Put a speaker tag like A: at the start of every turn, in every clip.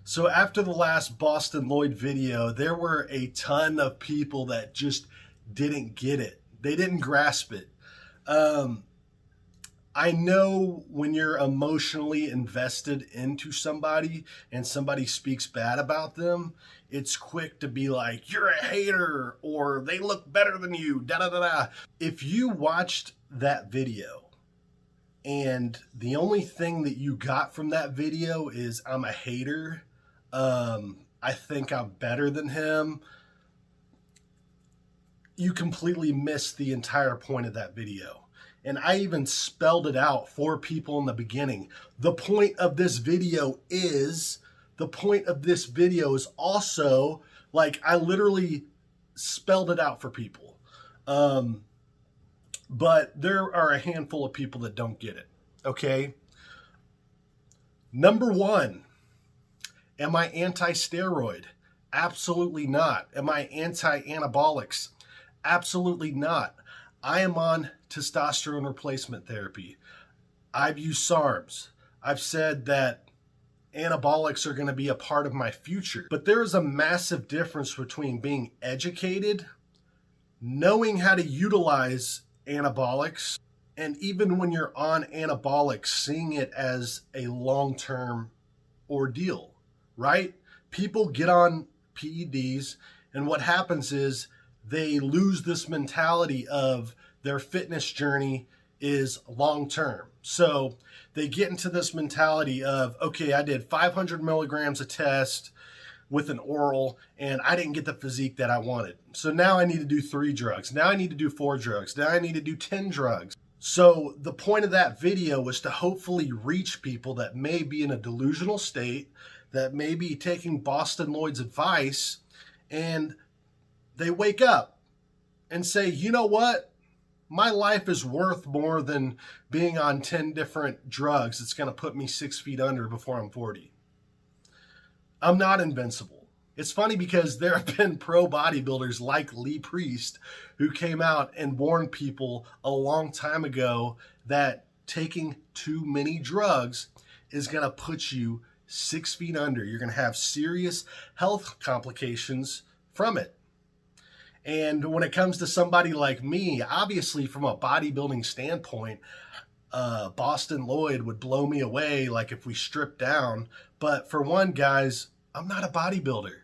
A: So after the last Bostin Loyd video, there were a ton of people that just didn't get it. They didn't grasp it. I know when you're emotionally invested into somebody and somebody speaks bad about them, it's quick to be like, you're a hater, or they look better than you, da da da da. If you watched that video and the only thing that you got from that video is I'm a hater, I think I'm better than him, you completely missed the entire point of that video. And I even spelled it out for people in the beginning. The point of this video is also, like, I literally spelled it out for people. But there are a handful of people that don't get it, okay? Number one, am I anti-steroid? Absolutely not. Am I anti-anabolics? Absolutely not. I am on testosterone replacement therapy. I've used SARMs. I've said that anabolics are going to be a part of my future. But there is a massive difference between being educated, knowing how to utilize anabolics, and even when you're on anabolics, seeing it as a long-term ordeal, right? People get on PEDs, and what happens is they lose this mentality of their fitness journey is long-term. So they get into this mentality of, okay, I did 500 milligrams a test with an oral and I didn't get the physique that I wanted. So now I need to do 3 drugs. Now I need to do 4 drugs. Now I need to do 10 drugs. So the point of that video was to hopefully reach people that may be in a delusional state, that may be taking Bostin Loyd's advice, and they wake up and say, you know what? My life is worth more than being on 10 different drugs that's going to put me 6 feet under before I'm 40. I'm not invincible. It's funny because there have been pro bodybuilders like Lee Priest who came out and warned people a long time ago that taking too many drugs is going to put you 6 feet under. You're going to have serious health complications from it. And when it comes to somebody like me, obviously from a bodybuilding standpoint, Bostin Loyd would blow me away, like if we stripped down. But for one, guys, I'm not a bodybuilder.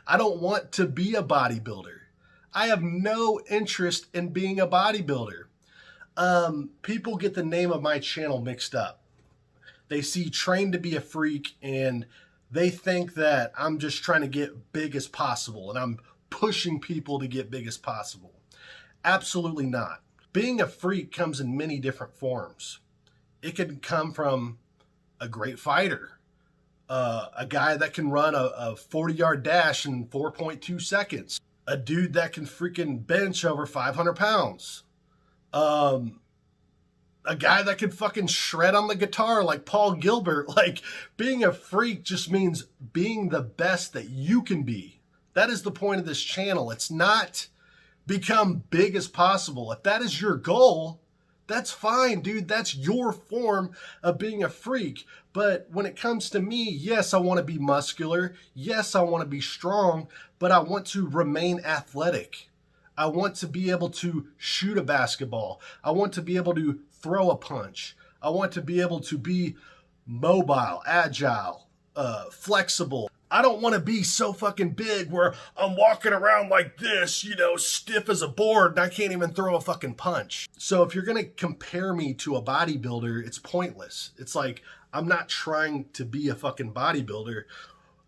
A: I don't want to be a bodybuilder. I have no interest in being a bodybuilder. People get the name of my channel mixed up. They see Train to Be a Freak and they think that I'm just trying to get big as possible and I'm pushing people to get big as possible. Absolutely not. Being a freak comes in many different forms. It can come from a great fighter, a guy that can run a 40-yard dash in 4.2 seconds, a dude that can freaking bench over 500 pounds, a guy that can fucking shred on the guitar like Paul Gilbert. Like, being a freak just means being the best that you can be. That is the point of this channel. It's not become big as possible. If that is your goal, that's fine, dude. That's your form of being a freak. But when it comes to me, yes, I want to be muscular. Yes, I want to be strong, but I want to remain athletic. I want to be able to shoot a basketball. I want to be able to throw a punch. I want to be able to be mobile, agile, flexible. I don't want to be so fucking big where I'm walking around like this, you know, stiff as a board and I can't even throw a fucking punch. So if you're going to compare me to a bodybuilder, it's pointless. It's like, I'm not trying to be a fucking bodybuilder.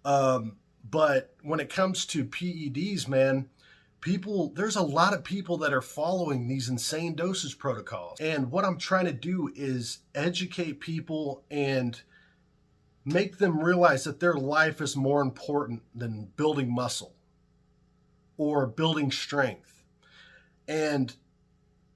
A: But when it comes to PEDs, man, there's a lot of people that are following these insane dosage protocols. And what I'm trying to do is educate people and make them realize that their life is more important than building muscle or building strength. And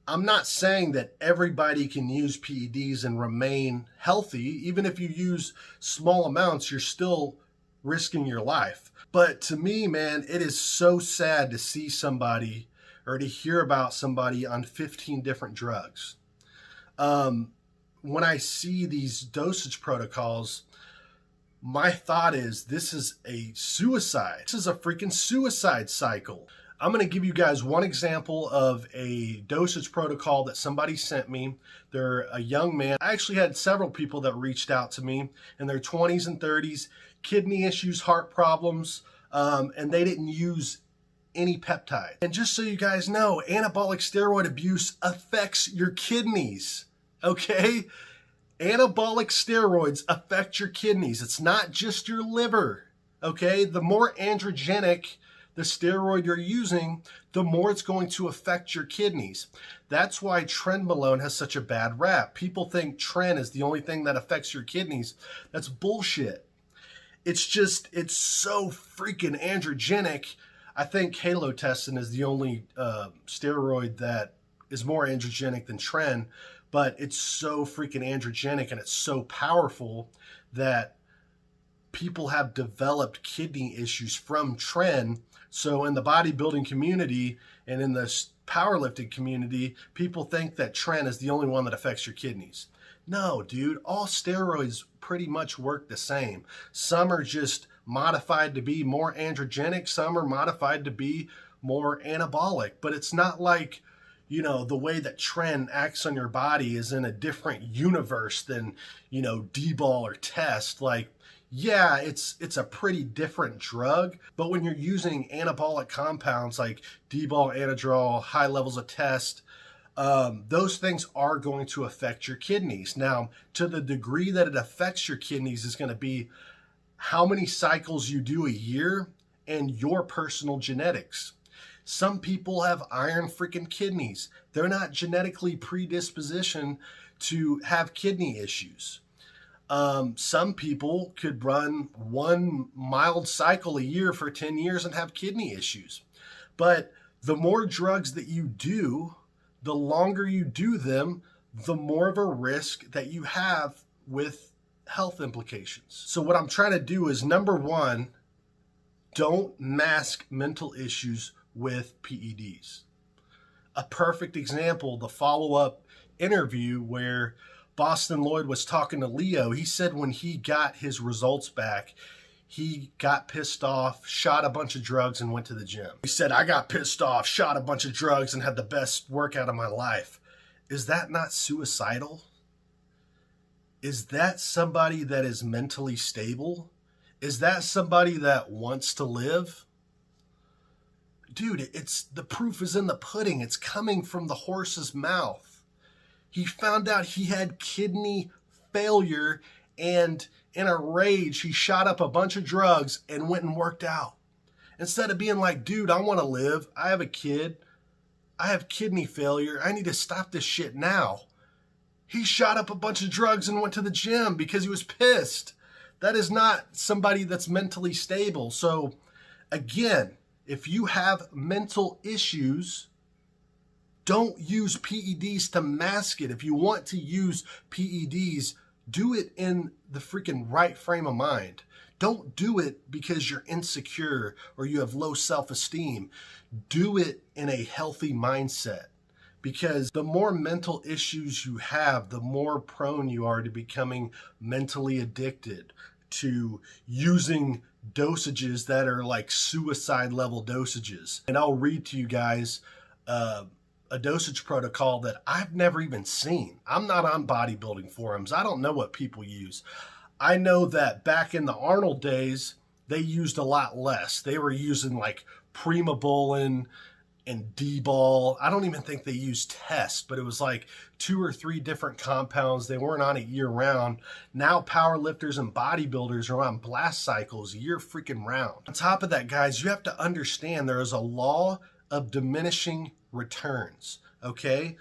A: I'm not saying that everybody can use PEDs and remain healthy. Even if you use small amounts, you're still risking your life. But to me, man, it is so sad to see somebody or to hear about somebody on 15 different drugs. When I see these dosage protocols, My thought is this is a suicide. This is a freaking suicide cycle. I'm going to give you guys one example of a dosage protocol that somebody sent me. They're a young man. I actually had several people that reached out to me in their 20s and 30s, kidney issues, heart problems, and they didn't use any peptide. And just so you guys know, anabolic steroid abuse affects your kidneys, okay? Anabolic steroids affect your kidneys. It's not just your liver, okay? The more androgenic the steroid you're using, the more it's going to affect your kidneys. That's why trenbolone has such a bad rap. People think tren is the only thing that affects your kidneys. That's bullshit. It's so freaking androgenic. I think halotestin is the only steroid that is more androgenic than tren, but it's so freaking androgenic and it's so powerful that people have developed kidney issues from tren. So in the bodybuilding community and in the powerlifting community, people think that tren is the only one that affects your kidneys. No, dude, all steroids pretty much work the same. Some are just modified to be more androgenic. Some are modified to be more anabolic. But it's not like, you know, the way that tren acts on your body is in a different universe than, you know, D-bol or test. Like, yeah, it's a pretty different drug, but when you're using anabolic compounds like D-bol, anadrol, high levels of test, those things are going to affect your kidneys. Now, to the degree that it affects your kidneys is going to be how many cycles you do a year and your personal genetics. Some people have iron freaking kidneys. They're not genetically predispositioned to have kidney issues. Some people could run one mild cycle a year for 10 years and have kidney issues. But the more drugs that you do, the longer you do them, the more of a risk that you have with health implications. So what I'm trying to do is, number one, don't mask mental issues with PEDs. A perfect example, the follow-up interview where Bostin Loyd was talking to Leo. He said when he got his results back, he got pissed off, shot a bunch of drugs, and went to the gym. He said, I got pissed off, shot a bunch of drugs, and had the best workout of my life. Is that not suicidal? Is that somebody that is mentally stable? Is that somebody that wants to live? Dude, the proof is in the pudding. It's coming from the horse's mouth. He found out he had kidney failure, and in a rage, he shot up a bunch of drugs and went and worked out. Instead of being like, dude, I want to live. I have a kid. I have kidney failure. I need to stop this shit now. He shot up a bunch of drugs and went to the gym because he was pissed. That is not somebody that's mentally stable. So again, if you have mental issues, don't use PEDs to mask it. If you want to use PEDs, do it in the freaking right frame of mind. Don't do it because you're insecure or you have low self-esteem. Do it in a healthy mindset, because the more mental issues you have, the more prone you are to becoming mentally addicted, to using dosages that are like suicide level dosages. And I'll read to you guys a dosage protocol that I've never even seen. I'm not on bodybuilding forums. I don't know what people use. I know that back in the Arnold days, they used a lot less. They were using like Primobolan and D-bol. I don't even think they used test, but it was like 2 or 3 different compounds. They weren't on it year round. Now powerlifters and bodybuilders are on blast cycles year freaking round. On top of that, guys, you have to understand there is a law of diminishing returns, okay?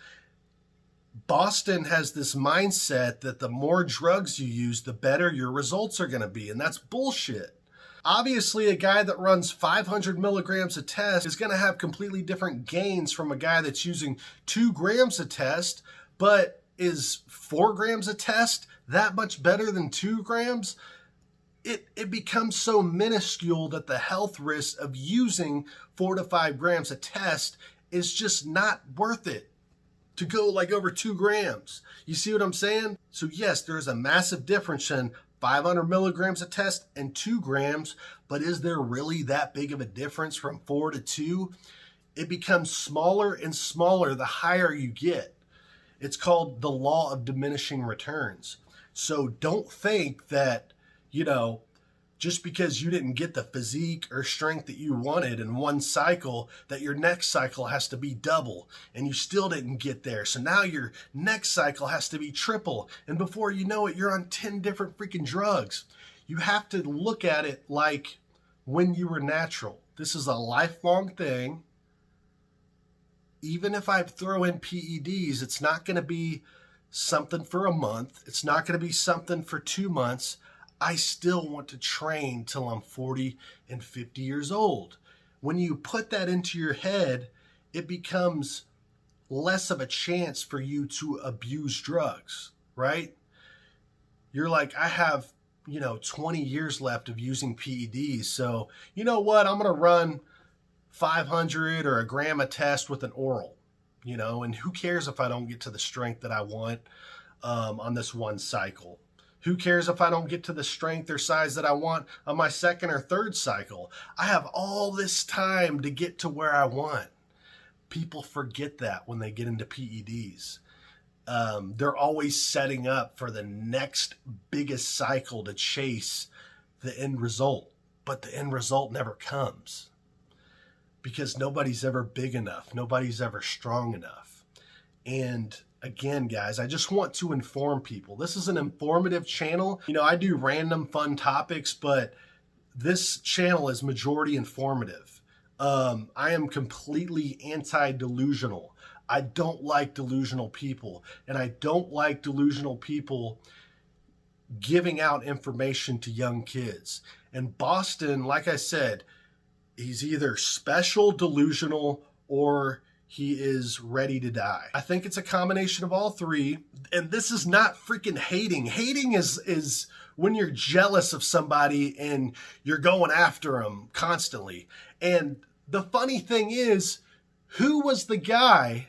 A: Boston has this mindset that the more drugs you use, the better your results are going to be, and that's bullshit. Obviously, a guy that runs 500 milligrams of test is going to have completely different gains from a guy that's using 2 grams of test, but is 4 grams of test that much better than 2 grams? It becomes so minuscule that the health risk of using 4 to 5 grams of test is just not worth it to go like over 2 grams. You see what I'm saying? So yes, there's a massive difference in 500 milligrams a test and 2 grams, but is there really that big of a difference from 4 to 2? It becomes smaller and smaller the higher you get. It's called the law of diminishing returns. So don't think that, just because you didn't get the physique or strength that you wanted in one cycle, that your next cycle has to be double, and you still didn't get there. So now your next cycle has to be triple. And before you know it, you're on 10 different freaking drugs. You have to look at it like when you were natural. This is a lifelong thing. Even if I throw in PEDs, it's not going to be something for a month. It's not going to be something for 2 months. I still want to train till I'm 40 and 50 years old. When you put that into your head, it becomes less of a chance for you to abuse drugs, right? You're like, I have, 20 years left of using PEDs. So you know what? I'm going to run 500 or a gram a test with an oral, and who cares if I don't get to the strength that I want on this one cycle? Who cares if I don't get to the strength or size that I want on my second or third cycle? I have all this time to get to where I want. People forget that when they get into PEDs. They're always setting up for the next biggest cycle to chase the end result, but the end result never comes because nobody's ever big enough. Nobody's ever strong enough. And again, guys, I just want to inform people. This is an informative channel. I do random fun topics, but this channel is majority informative. I am completely anti-delusional. I don't like delusional people, and I don't like delusional people giving out information to young kids. And Bostin, like I said, he's either special delusional or he is ready to die. I think it's a combination of all three. And this is not freaking hating. Hating is when you're jealous of somebody and you're going after them constantly. And the funny thing is, who was the guy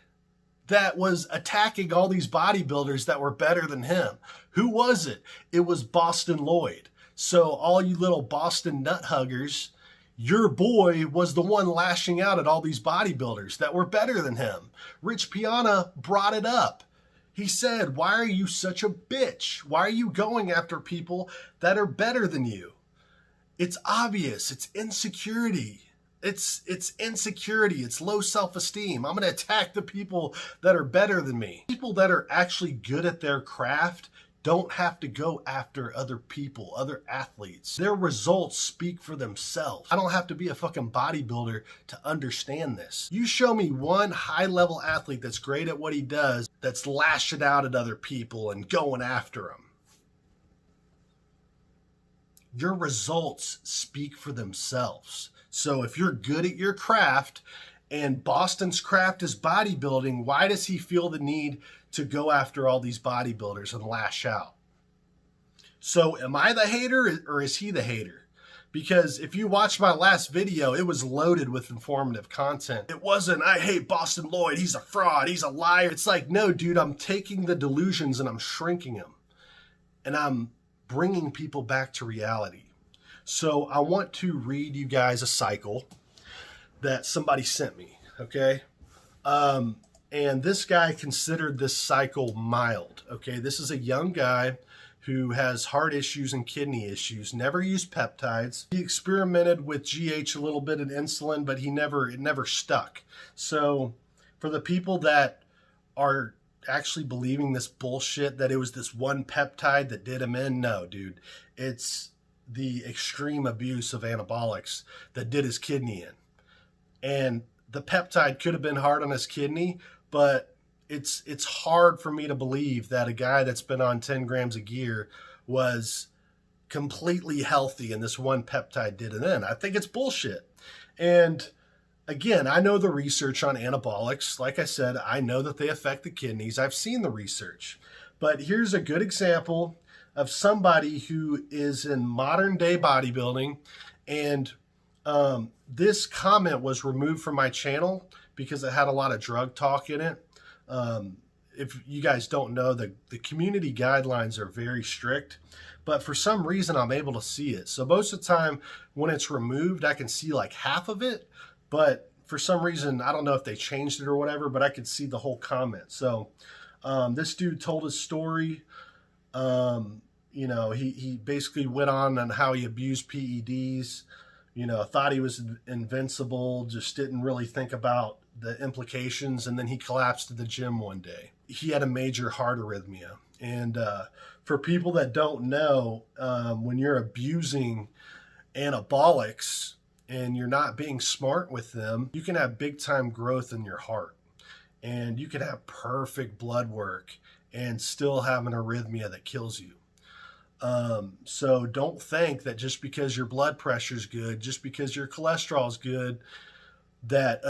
A: that was attacking all these bodybuilders that were better than him? Who was it? It was Bostin Loyd. So all you little Boston nut huggers, your boy was the one lashing out at all these bodybuilders that were better than him. Rich Piana brought it up. He said, why are you such a bitch? Why are you going after people that are better than you? It's obvious. It's insecurity. It's insecurity. It's low self-esteem. I'm going to attack the people that are better than me. People that are actually good at their craft don't have to go after other people, other athletes. Their results speak for themselves. I don't have to be a fucking bodybuilder to understand this. You show me one high-level athlete that's great at what he does, that's lashing out at other people and going after them. Your results speak for themselves. So if you're good at your craft and Boston's craft is bodybuilding, why does he feel the need to go after all these bodybuilders and lash out? So am I the hater or is he the hater? Because if you watch my last video, it was loaded with informative content. It wasn't, I hate Bostin Loyd, he's a fraud, he's a liar. It's like, no, dude, I'm taking the delusions and I'm shrinking them. And I'm bringing people back to reality. So I want to read you guys a cycle that somebody sent me, okay? And this guy considered this cycle mild, okay? This is a young guy who has heart issues and kidney issues, never used peptides. He experimented with GH a little bit and insulin, but it never stuck. So for the people that are actually believing this bullshit that it was this one peptide that did him in, no, dude. It's the extreme abuse of anabolics that did his kidney in. And the peptide could have been hard on his kidney, but it's hard for me to believe that a guy that's been on 10 grams of gear was completely healthy and this one peptide did it in. I think it's bullshit. And again, I know the research on anabolics. Like I said, I know that they affect the kidneys. I've seen the research. But here's a good example of somebody who is in modern day bodybuilding. And this comment was removed from my channel because it had a lot of drug talk in it. If you guys don't know, the community guidelines are very strict. but for some reason I'm able to see it. So most of the time when it's removed, I can see like half of it, but for some reason, I don't know if they changed it or whatever, but I could see the whole comment. So this dude told his story. You know, he basically went on how he abused PEDs, you know, thought he was invincible, just didn't really think about the implications. And then he collapsed at the gym one day. He had a major heart arrhythmia. And for people that don't know, when you're abusing anabolics and you're not being smart with them, you can have big time growth in your heart. And you can have perfect blood work and still have an arrhythmia that kills you. So don't think that just because your blood pressure is good, just because your cholesterol is good, that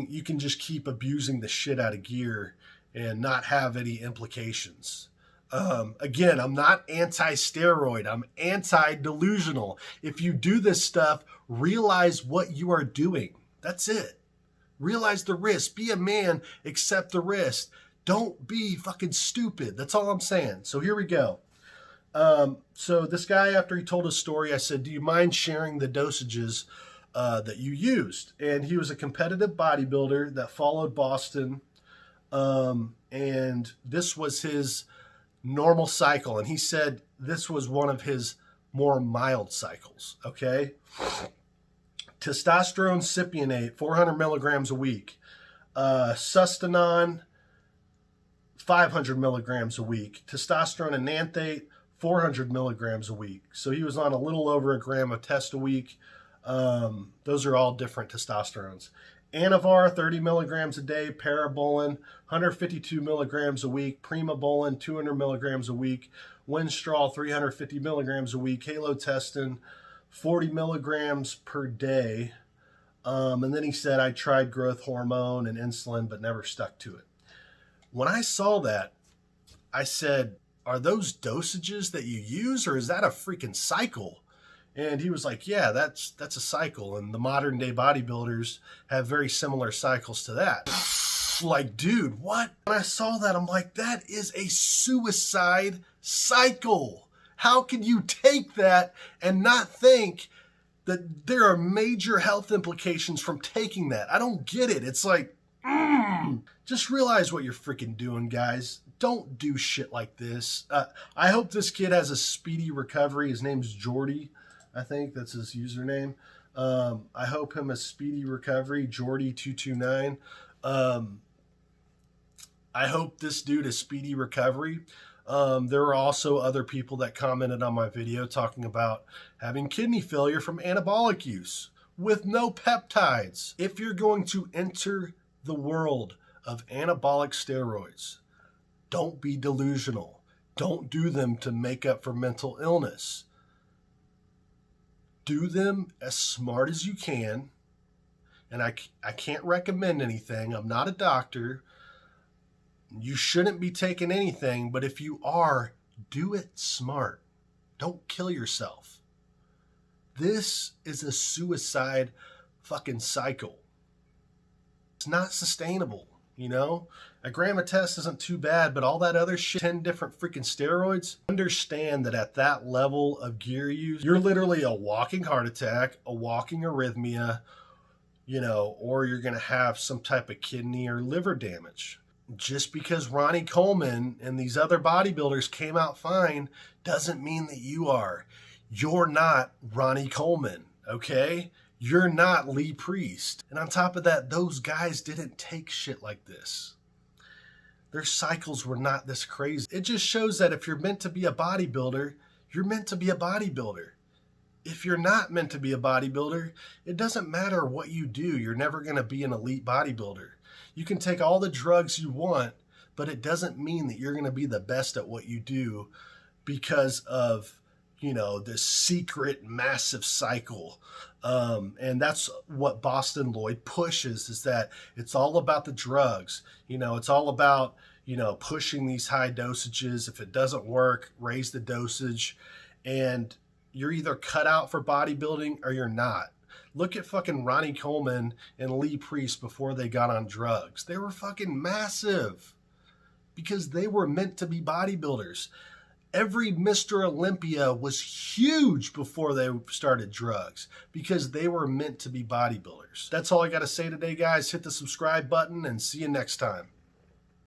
A: you can just keep abusing the shit out of gear and not have any implications. Again, I'm not anti-steroid. I'm anti-delusional. If you do this stuff, realize what you are doing. That's it. Realize the risk. Be a man. Accept the risk. Don't be fucking stupid. That's all I'm saying. So here we go. So this guy, after he told his story, I said, do you mind sharing the dosages that you used? And he was a competitive bodybuilder that followed Bostin. And this was his normal cycle. And he said this was one of his more mild cycles. Okay. Testosterone cypionate, 400 milligrams a week. Sustanon, 500 milligrams a week. Testosterone enanthate, 400 milligrams a week. So he was on a little over a gram of test a week. Those are all different testosterones. Anavar, 30 milligrams a day. Parabolin, 152 milligrams a week. Primobolin, 200 milligrams a week. Winstrol, 350 milligrams a week. Halotestin, 40 milligrams per day. And then he said, I tried growth hormone and insulin, but never stuck to it. When I saw that, I said, are those dosages that you use, or is that a freaking cycle? And he was like, yeah, that's a cycle. And the modern day bodybuilders have very similar cycles to that. Like, dude, what? When I saw that, I'm like, that is a suicide cycle. How can you take that and not think that there are major health implications from taking that? I don't get it. It's like, just realize what you're freaking doing, guys. Don't do shit like this. I hope this kid has a speedy recovery. His name's Jordy. I think that's his username. I hope him a speedy recovery, Jordy229. I hope this dude a speedy recovery. There were also other people that commented on my video talking about having kidney failure from anabolic use with no peptides. If you're going to enter the world of anabolic steroids, don't be delusional. Don't do them to make up for mental illness. Do them as smart as you can. And I can't recommend anything. I'm not a doctor. You shouldn't be taking anything, but if you are, do it smart. Don't kill yourself. This is a suicide fucking cycle. It's not sustainable, you know? A gram of test isn't too bad, but all that other shit, 10 different freaking steroids, understand that at that level of gear use, you're literally a walking heart attack, a walking arrhythmia, you know, or you're going to have some type of kidney or liver damage. Just because Ronnie Coleman and these other bodybuilders came out fine doesn't mean that you are. You're not Ronnie Coleman, okay? You're not Lee Priest. And on top of that, those guys didn't take shit like this. Their cycles were not this crazy. It just shows that if you're meant to be a bodybuilder, you're meant to be a bodybuilder. If you're not meant to be a bodybuilder, it doesn't matter what you do. You're never going to be an elite bodybuilder. You can take all the drugs you want, but it doesn't mean that you're going to be the best at what you do because of, you know, this secret massive cycle. And that's what Bostin Loyd pushes, is that it's all about the drugs. You know, it's all about, you know, pushing these high dosages. If it doesn't work, raise the dosage. And you're either cut out for bodybuilding or you're not. Look at fucking Ronnie Coleman and Lee Priest before they got on drugs. They were fucking massive because they were meant to be bodybuilders. Every Mr. Olympia was huge before they started drugs because they were meant to be bodybuilders. That's all I got to say today, guys. Hit the subscribe button and see you next time.